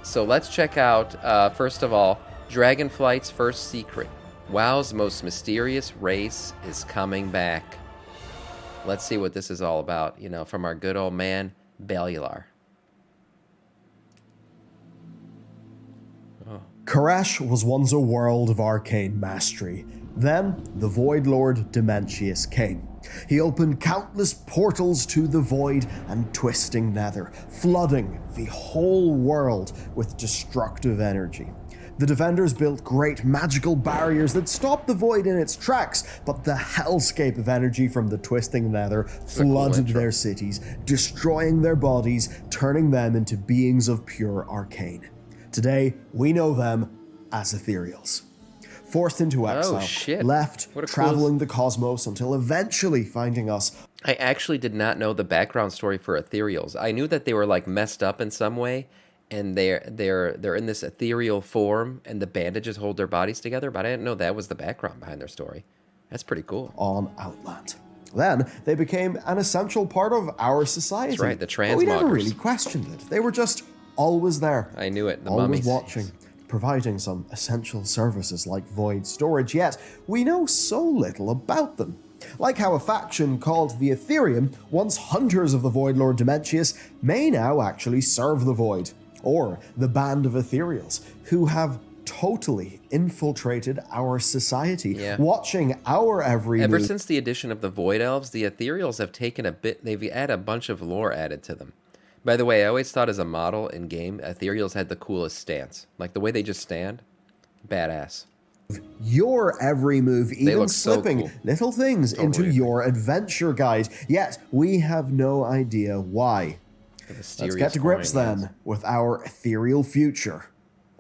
So let's check out, first of all, Dragonflight's first secret. WoW's most mysterious race is coming back. Let's see what this is all about, from our good old man, Bellular. Koresh was once a world of arcane mastery. Then, the Void Lord Dementius came. He opened countless portals to the Void and twisting nether, flooding the whole world with destructive energy. The defenders built great magical barriers that stopped the Void in its tracks, but the hellscape of energy from the twisting nether flooded their cities, destroying their bodies, turning them into beings of pure arcane. Today, we know them as ethereals. Forced into exile, left, traveling the cosmos until eventually finding us. I actually did not know the background story for ethereals. I knew that they were like messed up in some way, and they're in this ethereal form, and the bandages hold their bodies together, but I didn't know that was the background behind their story. That's pretty cool. On Outland. Then, they became an essential part of our society. That's right, the transmoggers. But we never really questioned it. They were just always there. I knew it, the always mummies. Watching, providing some essential services like void storage, yet we know so little about them. Like how a faction called the Ethereum, once hunters of the Void Lord Dementius, may now actually serve the Void. Or the Band of Ethereals, who have totally infiltrated our society, watching our every Ever move. Since the addition of the Void Elves, the Ethereals have taken they've had a bunch of lore added to them. By the way, I always thought as a model in game, Ethereals had the coolest stance. Like the way they just stand, badass. Your every move, even slipping little things into your adventure guide. Yet, we have no idea why. Let's get to grips then with our ethereal future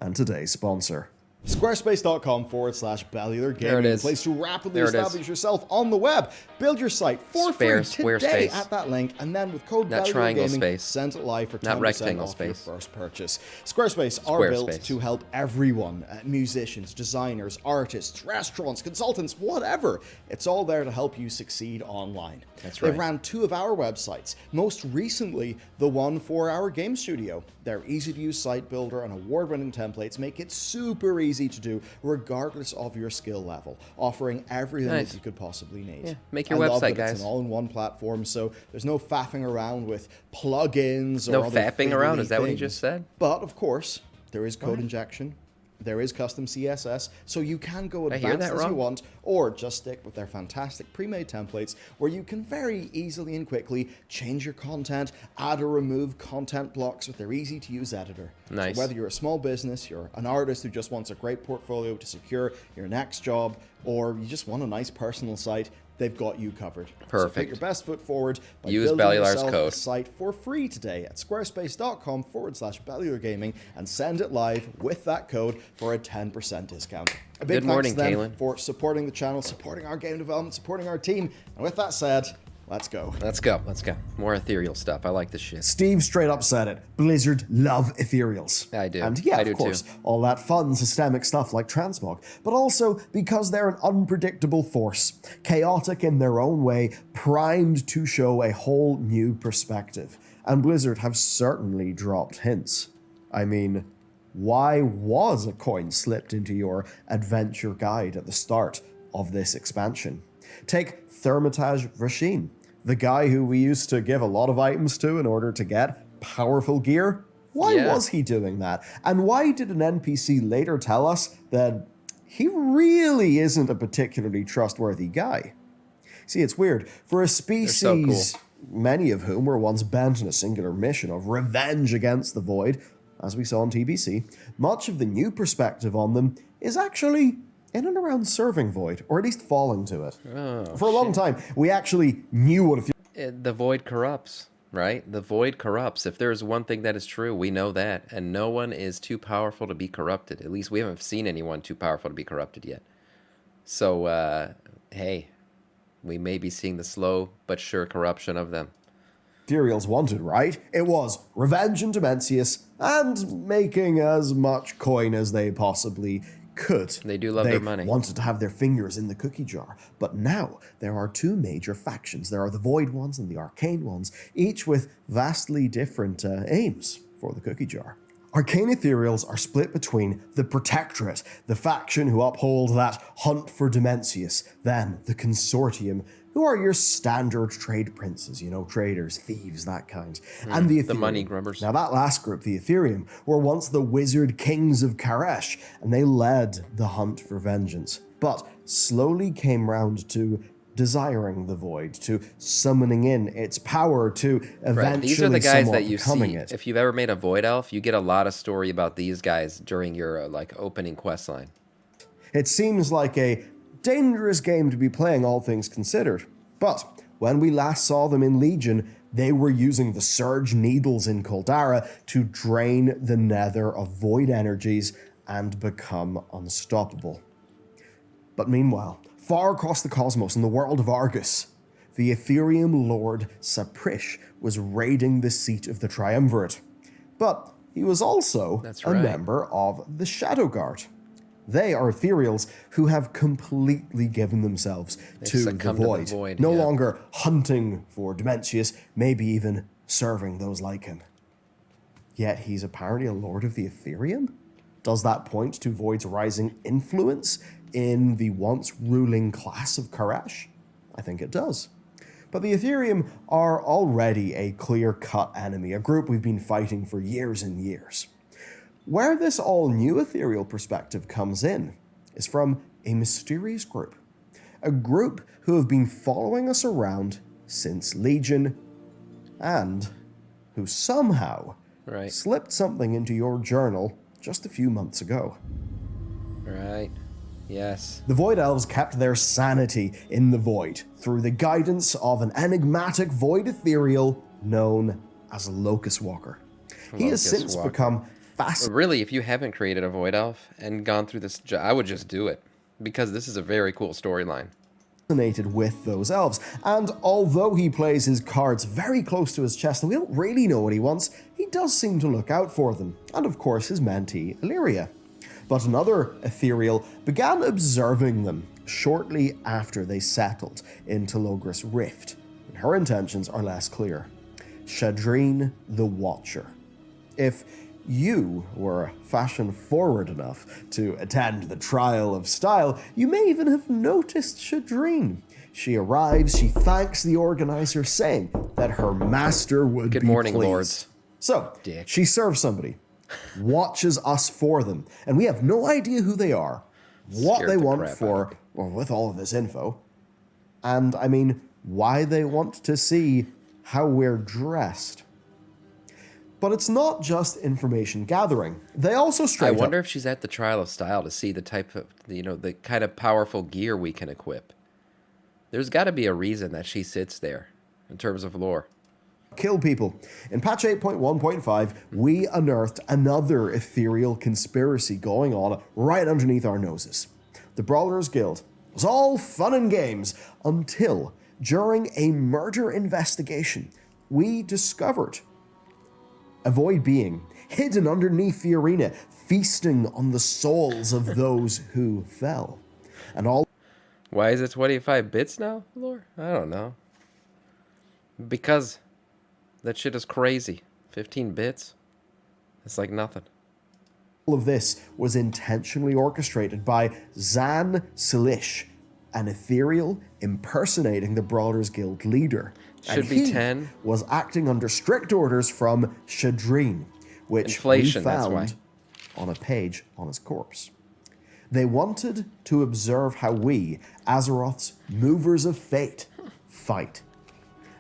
and today's sponsor. Squarespace.com/Bellular Gaming, a place to rapidly establish yourself on the web. Build your site for free today at that link, and then with code Bellular Gaming, send it live for 10% off your first purchase. Squarespace are built to help everyone, musicians, designers, artists, restaurants, consultants, whatever. It's all there to help you succeed online. That's right. They ran 2 of our websites, most recently the one for our game studio. Their easy-to-use site builder and award-winning templates make it super easy to do, regardless of your skill level, offering everything that you could possibly need. Yeah, make your website, guys. It's an all-in-one platform, so there's no faffing around with plugins or no other fapping around. Is that things. what you just said? But of course, there is code injection. There is custom CSS, so you can go advanced as you want, or just stick with their fantastic pre-made templates where you can very easily and quickly change your content, add or remove content blocks with their easy-to-use editor. Nice. So whether you're a small business, you're an artist who just wants a great portfolio to secure your next job, or you just want a nice personal site, they've got you covered. Perfect. So put your best foot forward by Use building Bellular's yourself code. a site for free today at squarespace.com/Bellular Gaming and send it live with that code for a 10% discount. A big thanks to them for supporting the channel, supporting our game development, supporting our team. And with that said, let's go. Let's go. Let's go. More ethereal stuff. I like this shit. Steve straight up said it. Blizzard love ethereals. I do. And yeah, I of course, all that fun systemic stuff like transmog, but also because they're an unpredictable force, chaotic in their own way, primed to show a whole new perspective. And Blizzard have certainly dropped hints. I mean, why was a coin slipped into your adventure guide at the start of this expansion? Take Thermitage Rasheen, the guy who we used to give a lot of items to in order to get powerful gear. Why was he doing that? And why did an NPC later tell us that he really isn't a particularly trustworthy guy? See, it's weird. For a species, many of whom were once bent on a singular mission of revenge against the Void, as we saw on TBC, much of the new perspective on them is actually in and around serving Void, or at least falling to it. For a long time, we actually knew what the Void corrupts, right? The Void corrupts. If there's one thing that is true, we know that. And no one is too powerful to be corrupted. At least we haven't seen anyone too powerful to be corrupted yet. So, hey, we may be seeing the slow but sure corruption of them. Ethereals wanted, right? It was revenge and Dementius, and making as much coin as they possibly could. They do love their money. They wanted to have their fingers in the cookie jar. But now there are 2 major factions. There are the Void ones and the Arcane ones, each with vastly different aims for the cookie jar. Arcane Ethereals are split between the Protectorate, the faction who uphold that hunt for Dimensius, then the Consortium, who are your standard trade princes, traders, thieves, that kind, and the Ethereum. The money grubbers. Now that last group, the Ethereum, were once the wizard kings of Karesh, and they led the hunt for vengeance, but slowly came round to desiring the void, to summoning in its power, to eventually These are the guys somewhat that you becoming see. it. If you've ever made a void elf, you get a lot of story about these guys during your opening quest line. It seems like a dangerous game to be playing, all things considered. But when we last saw them in Legion, they were using the Surge Needles in Caldara to drain the nether of void energies and become unstoppable. But meanwhile, far across the cosmos in the world of Argus, the Ethereum Lord Saprish was raiding the seat of the Triumvirate. But he was also a member of the Shadow Guard. They are ethereals who have completely given themselves to the void, no longer hunting for Dimensius, maybe even serving those like him. Yet he's apparently a lord of the Ethereum? Does that point to Void's rising influence in the once ruling class of Karesh? I think it does. But the Ethereum are already a clear-cut enemy, a group we've been fighting for years and years. Where this all-new ethereal perspective comes in is from a mysterious group. A group who have been following us around since Legion, and who somehow slipped something into your journal just a few months ago. Right. Yes. The Void Elves kept their sanity in the Void through the guidance of an enigmatic Void ethereal known as Locust Walker. He has since become fascinated. Really, if you haven't created a Void Elf and gone through this, I would just do it, because this is a very cool storyline. With those elves, and although he plays his cards very close to his chest and we don't really know what he wants, he does seem to look out for them, and of course his mentee, Illyria. But another ethereal began observing them shortly after they settled into Logris Rift, and her intentions are less clear. Shadreen the Watcher. If you were fashion forward enough to attend the Trial of Style, you may even have noticed Shadreen. She arrives, she thanks the organizer, saying that her master would be pleased. Good morning, lords. So, she serves somebody, watches us for them, and we have no idea who they are, what they want for, well, with all of this info, and, why they want to see how we're dressed. But it's not just information gathering. They also I wonder if she's at the Trial of Style to see the type of, the kind of powerful gear we can equip. There's got to be a reason that she sits there in terms of lore. Kill people. In patch 8.1.5, we unearthed another ethereal conspiracy going on right underneath our noses. The Brawlers Guild was all fun and games until, during a murder investigation, we discovered a void being hidden underneath the arena, feasting on the souls of those who fell. And all. Why is it 25 bits now, Lore? I don't know. Because that shit is crazy. 15 bits? It's like nothing. All of this was intentionally orchestrated by Zan Silish, an ethereal impersonating the Brawlers Guild leader. Should be 10. Was acting under strict orders from Shadreen, which we found on a page on his corpse. They wanted to observe how we, Azeroth's Movers of Fate, fight.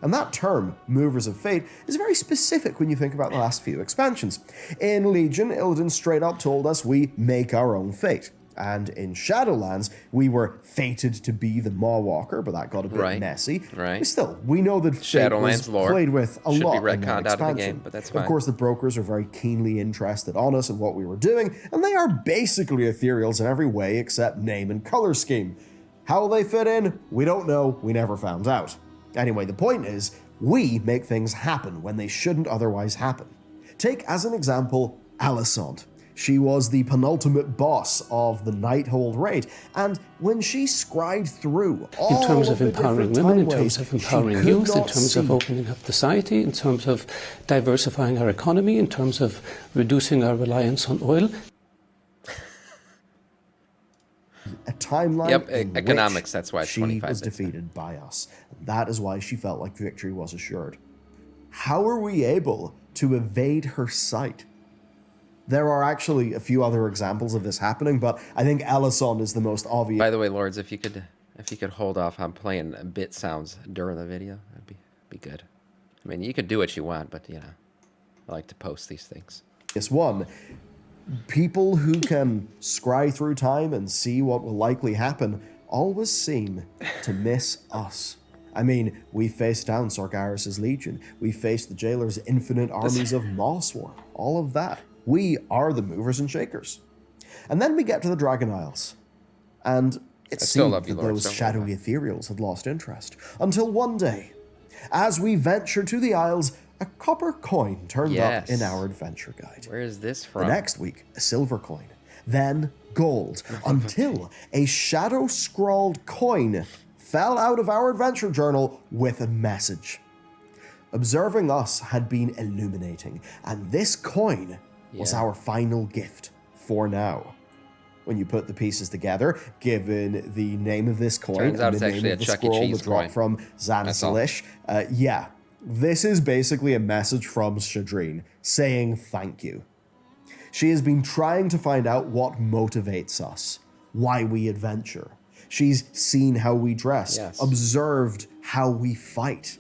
And that term, Movers of Fate, is very specific when you think about the last few expansions. In Legion, Illidan straight up told us we make our own fate. And in Shadowlands, we were fated to be the Mawwalker, but that got a bit messy. Right. But still, we know that fate was played with a lot in that expansion. Out of the game, but that's fine. Of course, the brokers are very keenly interested on us and what we were doing, and they are basically ethereals in every way except name and color scheme. How they fit in, we don't know. We never found out. Anyway, the point is, we make things happen when they shouldn't otherwise happen. Take as an example, Alicent. She was the penultimate boss of the Nighthold raid, and when she scried through all in terms of the empowering women, in terms of empowering youth, in terms of opening up society, in terms of diversifying our economy, in terms of reducing our reliance on oil. A timeline yep, in economics, which that's why it's she 25 was defeated by us. That is why she felt like victory was assured. How are we able to evade her sight? There are actually a few other examples of this happening, but I think Ellison is the most obvious. By the way, Lords, if you could hold off on playing bit sounds during the video, that'd be good. I mean, you could do what you want, but you know, I like to post these things. This one, people who can scry through time and see what will likely happen always seem to miss us. I mean, we faced down Sargeras' Legion. We faced the Jailer's infinite armies of Mossworm. All of that. We are the movers and shakers. And then we get to the Dragon Isles. And it seemed that those shadowy ethereals had lost interest. Until one day, as we venture to the Isles, a copper coin turned up in our adventure guide. Where is this from? The next week, a silver coin. Then gold. Until a shadow-scrawled coin fell out of our adventure journal with a message. Observing us had been illuminating, and this coin was our final gift for now. When you put the pieces together, given the name of this coin and the name of the scroll that dropped from Zanzalish, this is basically a message from Shadreen saying thank you. She has been trying to find out what motivates us, why we adventure. She's seen how we dress, observed how we fight,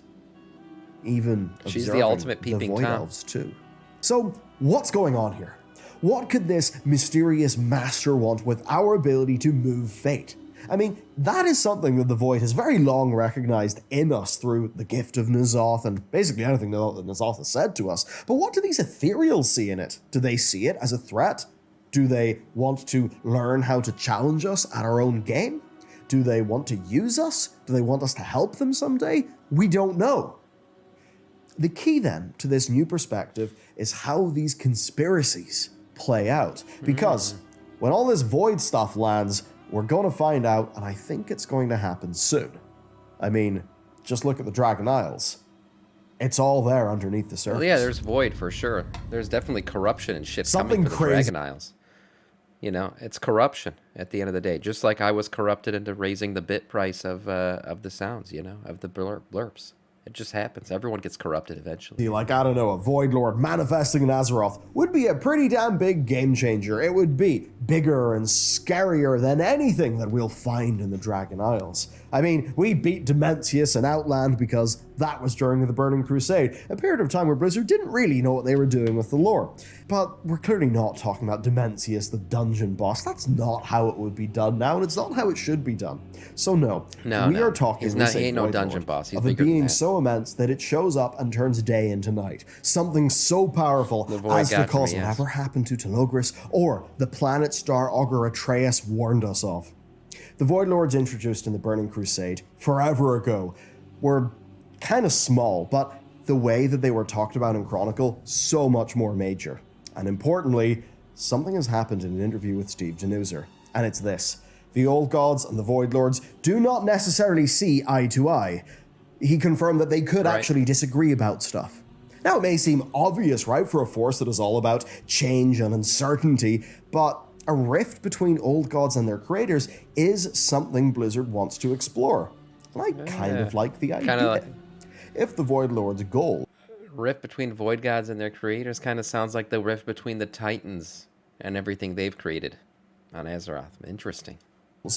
even she's the ultimate peeping Void Elves too. So, what's going on here? What could this mysterious master want with our ability to move fate? I mean, that is something that the Void has very long recognized in us through the gift of N'Zoth and basically anything that N'Zoth has said to us. But what do these ethereals see in it? Do they see it as a threat? Do they want to learn how to challenge us at our own game? Do they want to use us? Do they want us to help them someday? We don't know. The key then to this new perspective is how these conspiracies play out. Because when all this Void stuff lands, we're going to find out, and I think it's going to happen soon. I mean, just look at the Dragon Isles. It's all there underneath the surface. Well, yeah, there's Void for sure. There's definitely corruption and shit coming for the Dragon Isles. You know, it's corruption at the end of the day. Just like I was corrupted into raising the bit price of the sounds, you know, of the blurps. It just happens. Everyone gets corrupted eventually. Like, I don't know, a Void Lord manifesting in Azeroth would be a pretty damn big game changer. It would be bigger and scarier than anything that we'll find in the Dragon Isles. I mean, we beat Dementius and Outland because that was during the Burning Crusade, a period of time where Blizzard didn't really know what they were doing with the lore. But we're clearly not talking about Dementius, the dungeon boss. That's not how it would be done now, and it's not how it should be done. So no, we are talking he ain't no dungeon boss. He's of a being so immense that it shows up and turns day into night. Something so powerful as the cause of whatever happened to Telogris or the planet star augur Atreus warned us of. The Void Lords introduced in the Burning Crusade forever ago were kind of small, but the way that they were talked about in Chronicle, so much more major. And importantly, something has happened in an interview with Steve Denuser, and it's this. The Old Gods and the Void Lords do not necessarily see eye to eye. He confirmed that they could actually disagree about stuff. Now, it may seem obvious, right, for a force that is all about change and uncertainty, but a rift between Old Gods and their creators is something Blizzard wants to explore. And I kind of like the idea. If the Void Lord's goal... Rift between Void Gods and their creators kind of sounds like the rift between the Titans and everything they've created on Azeroth. Interesting.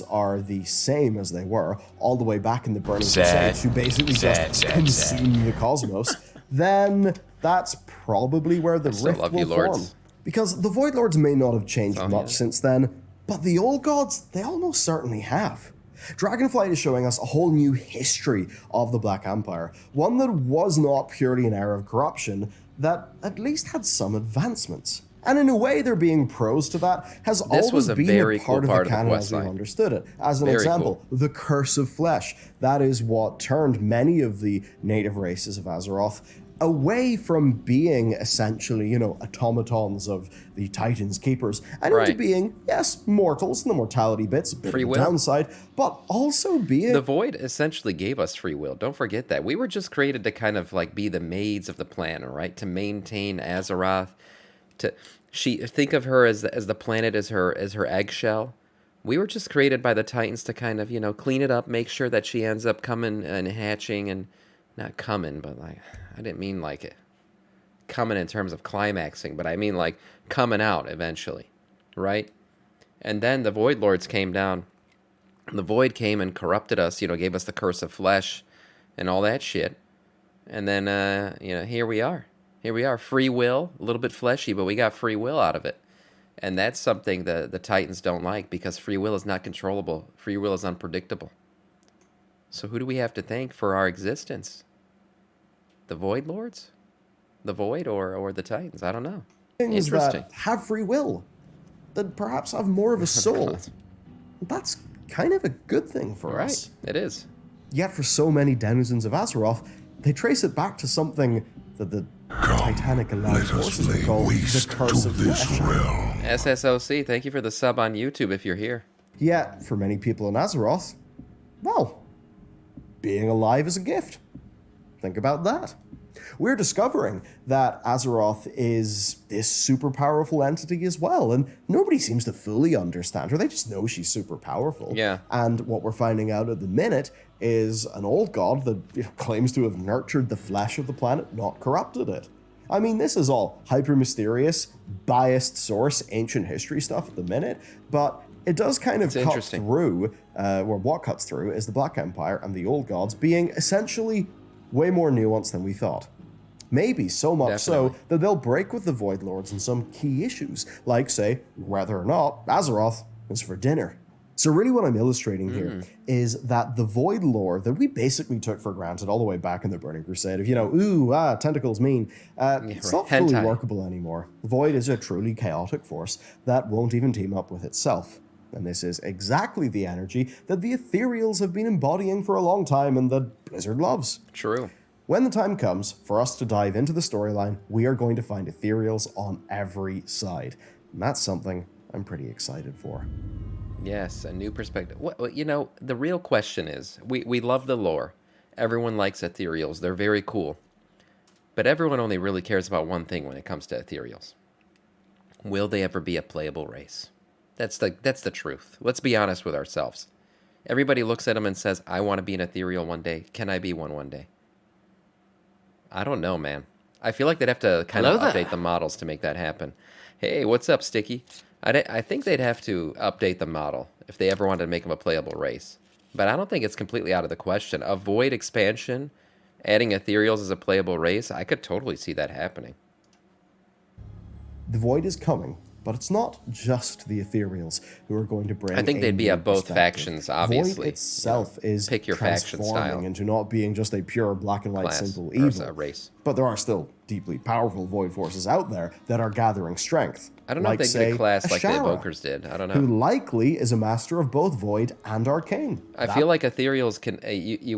Are the same as they were all the way back in the Burning Crusade, who basically just consumed the cosmos, then that's probably where the rift will form. Because the Void Lords may not have changed much since then, but the Old Gods, they almost certainly have. Dragonflight is showing us a whole new history of the Black Empire, one that was not purely an era of corruption, that at least had some advancements. And in a way, there being pros to that has always been a part of the canon as we understood it. As an example, the Curse of Flesh. That is what turned many of the native races of Azeroth away from being essentially, automatons of the Titan's keepers, and into being, yes, mortals, and the mortality bit's a bit of a downside, but also being... The Void essentially gave us free will. Don't forget that. We were just created to kind of like be the maids of the planet, right? To maintain Azeroth. Think of her as the planet as her eggshell. We were just created by the Titans to kind of, clean it up, make sure that she ends up coming and hatching and... Not coming, but like, I didn't mean like it coming in terms of climaxing, but I mean like coming out eventually, right? And then the Void Lords came down. The Void came and corrupted us, gave us the curse of flesh and all that shit. And then, here we are. Here we are. Free will, a little bit fleshy, but we got free will out of it. And that's something the Titans don't like because free will is not controllable. Free will is unpredictable. So who do we have to thank for our existence? The Void Lords? The Void or the Titans? I don't know. Things that have free will, that perhaps have more of a soul. That's kind of a good thing for us. It is. Yet for so many denizens of Azeroth, they trace it back to something that the Titanic Alliance forces would call the curse of flesh. SSOC, thank you for the sub on YouTube if you're here. Yet, for many people in Azeroth, well, being alive is a gift. Think about that. We're discovering that Azeroth is this super powerful entity as well, and nobody seems to fully understand her. They just know she's super powerful. Yeah. And what we're finding out at the minute is an old god that claims to have nurtured the flesh of the planet, not corrupted it. I mean, this is all hyper-mysterious, biased source, ancient history stuff at the minute, but it does kind of cut through, or what cuts through is the Black Empire and the Old Gods being essentially way more nuanced than we thought. Maybe so much so that they'll break with the Void Lords on some key issues, like, say, whether or not Azeroth is for dinner. So really what I'm illustrating here is that the Void lore that we basically took for granted all the way back in the Burning Crusade of, tentacles mean, it's not fully workable anymore. Void is a truly chaotic force that won't even team up with itself. And this is exactly the energy that the ethereals have been embodying for a long time and that Blizzard loves. True. When the time comes for us to dive into the storyline, we are going to find ethereals on every side. And that's something I'm pretty excited for. Yes, a new perspective. The real question is, we love the lore. Everyone likes ethereals. They're very cool. But everyone only really cares about one thing when it comes to ethereals. Will they ever be a playable race? That's the truth. Let's be honest with ourselves. Everybody looks at them and says, I want to be an ethereal one day. Can I be one day? I don't know, man. I feel like they'd have to kind of update the models to make that happen. Hey, what's up, Sticky? I think they'd have to update the model if they ever wanted to make them a playable race. But I don't think it's completely out of the question. A Void expansion, adding ethereals as a playable race, I could totally see that happening. The Void is coming. But it's not just the ethereals who are going to bring. I think they'd be at both factions, obviously. Void itself is pick your faction style into not being just a pure black and white simple evil race. But there are still deeply powerful Void forces out there that are gathering strength. I don't know if they get a class like the Evokers did. I don't know. Who likely is a master of both Void and Arcane. I feel like ethereals can.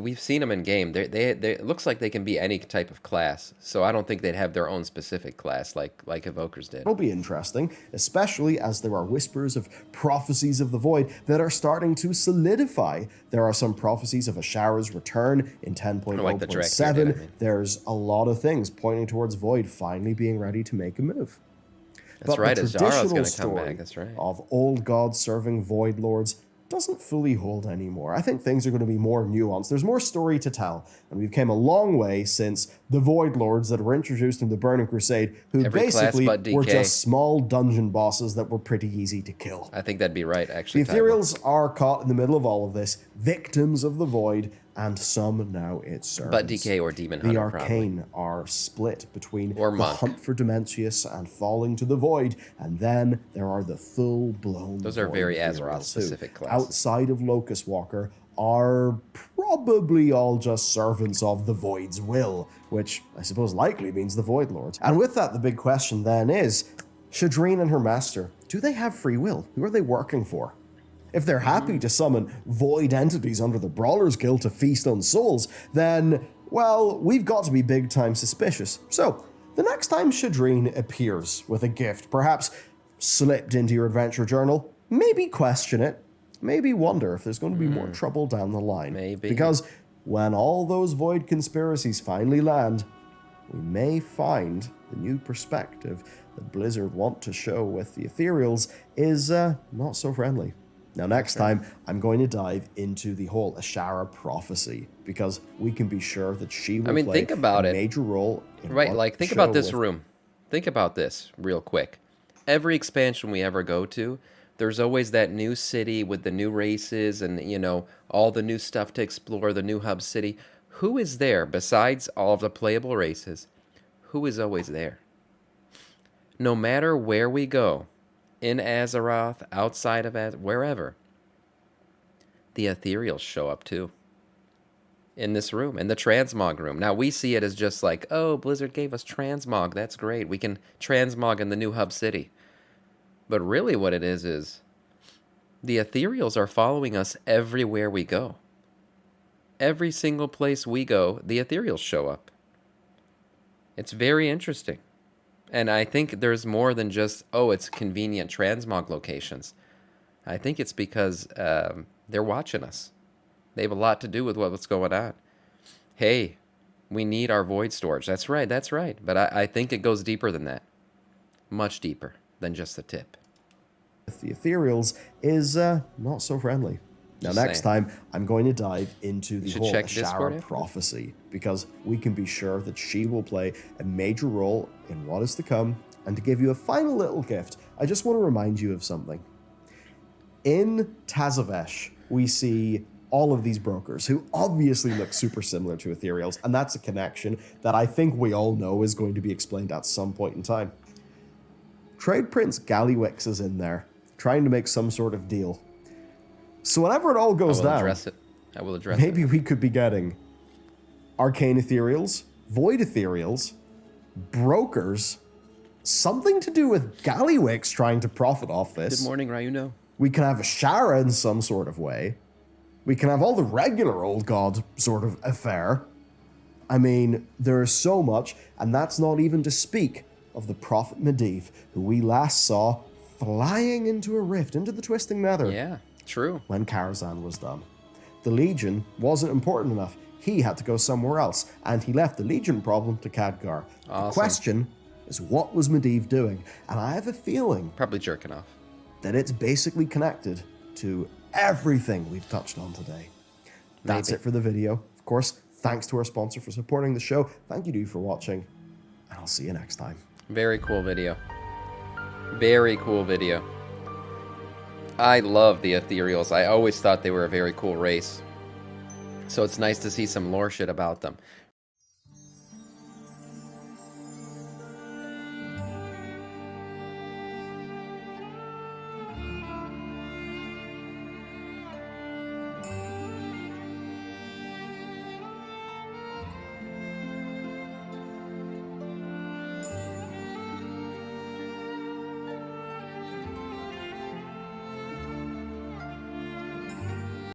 We've seen them in game. It looks like they can be any type of class. So I don't think they'd have their own specific class like Evokers did. It'll be interesting, especially as there are whispers of prophecies of the Void that are starting to solidify. There are some prophecies of Ashara's return in 10.0.7. There's a lot of things pointing towards Void finally being ready to make a move. That's right, Azara's going to come back, that's right. Of old gods serving Void Lords doesn't fully hold anymore. I think things are going to be more nuanced. There's more story to tell, and we've come a long way since the Void Lords that were introduced in the Burning Crusade, who basically were just small dungeon bosses that were pretty easy to kill. I think that'd be right, actually. The Ethereals are caught in the middle of all of this, victims of the Void, and some now its servants. But DK or Demon Hunter, the Arcane are split between the hunt for Dementius and falling to the Void, and then there are the full-blown Those are very Azeroth-specific classes. Outside of Locust Walker are probably all just servants of the Void's will, which I suppose likely means the Void Lords. And with that, the big question then is, Shadreen and her master, do they have free will? Who are they working for? If they're happy to summon void entities under the Brawlers Guild to feast on souls, then well, we've got to be big time suspicious. So, the next time Shadreen appears with a gift, perhaps slipped into your adventure journal, maybe question it. Maybe wonder if there's going to be more trouble down the line. Maybe. Because when all those void conspiracies finally land, we may find the new perspective that Blizzard want to show with the ethereals is not so friendly. Now, next time, I'm going to dive into the whole Ashara prophecy, because we can be sure that she will play think about a major role in think about this room. Think about this real quick. Every expansion we ever go to, there's always that new city with the new races and, you know, all the new stuff to explore, the new hub city. Who is there besides all of the playable races? Who is always there? No matter where we go, in Azeroth, outside of Azeroth, wherever, the ethereals show up too. In this room, in the transmog room. Now, we see it as just like, oh, Blizzard gave us transmog. That's great. We can transmog in the new hub city. But really what it is the ethereals are following us everywhere we go. Every single place we go, the ethereals show up. It's very interesting. And I think there's more than just, oh, it's convenient transmog locations. I think it's because they're watching us. They have a lot to do with what's going on. Hey, we need our void storage. That's right. But I think it goes deeper than that. Much deeper than just the tip. The ethereals is not so friendly. Now, next time, I'm going to dive into the whole Ashara prophecy, because we can be sure that she will play a major role in what is to come. And to give you a final little gift, I just want to remind you of something. In Tazavesh, we see all of these brokers who obviously look super similar to ethereals, and that's a connection that I think we all know is going to be explained at some point in time. Trade Prince Gallywix is in there, trying to make some sort of deal. So whenever it all goes down, I will address maybe we could be getting arcane ethereals, void ethereals, brokers, something to do with Gallywix trying to profit off this. Good morning, Ryuno. We can have Ashara in some sort of way. We can have all the regular old god sort of affair. I mean, there is so much, and that's not even to speak of the Prophet Medivh, who we last saw flying into a rift, into the Twisting Nether. Yeah, true. When Karazhan was done. The Legion wasn't important enough. He had to go somewhere else, and he left the Legion problem to Khadgar. Awesome. The question is, what was Medivh doing? And I have a feeling... probably jerking off. ...that it's basically connected to everything we've touched on today. That's it for the video. Of course, thanks to our sponsor for supporting the show. Thank you to you for watching, and I'll see you next time. Very cool video. Very cool video. I love the ethereals. I always thought they were a very cool race. So it's nice to see some lore shit about them.